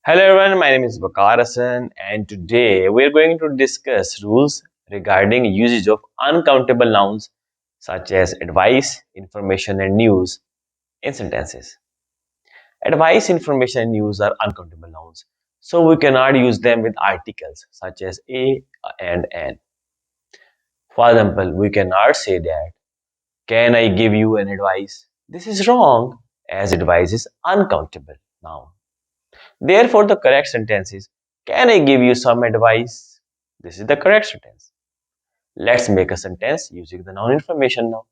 Hello everyone, my name is Waqar-HASSAN and today we are going to discuss rules regarding usage of uncountable nouns such as advice, information and news in sentences. Advice, information and news are uncountable nouns, so we cannot use them with articles such as a and an. For example, we cannot say that, can I give you an advice? This is wrong as advice is uncountable noun. Therefore, the correct sentence is, can I give you some advice? This is the correct sentence. Let's make a sentence using the noun information now.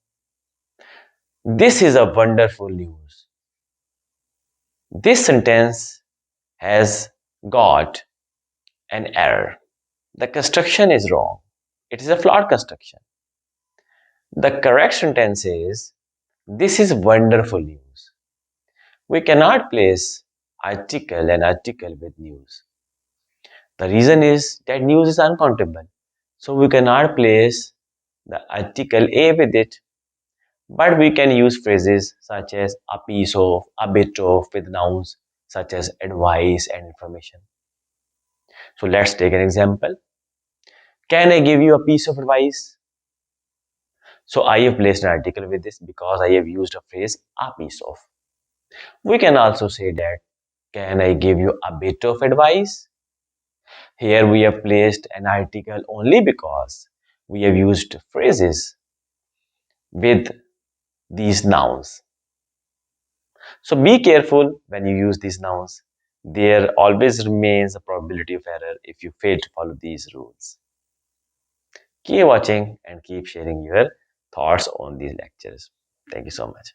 This is a wonderful news. This sentence has got an error. The construction is wrong. It is a flawed construction. The correct sentence is, this is wonderful news. We cannot place article and article with news. The reason is that news is uncountable. So we cannot place the article a with it, but we can use phrases such as a piece of, a bit of with nouns such as advice and information. So let's take an example. Can I give you a piece of advice? So I have placed an article with this because I have used a phrase a piece of. We can also say that, can I give you a bit of advice? Here we have placed an article only because we have used phrases with these nouns. So be careful when you use these nouns. There always remains a probability of error if you fail to follow these rules. Keep watching and keep sharing your thoughts on these lectures. Thank you so much.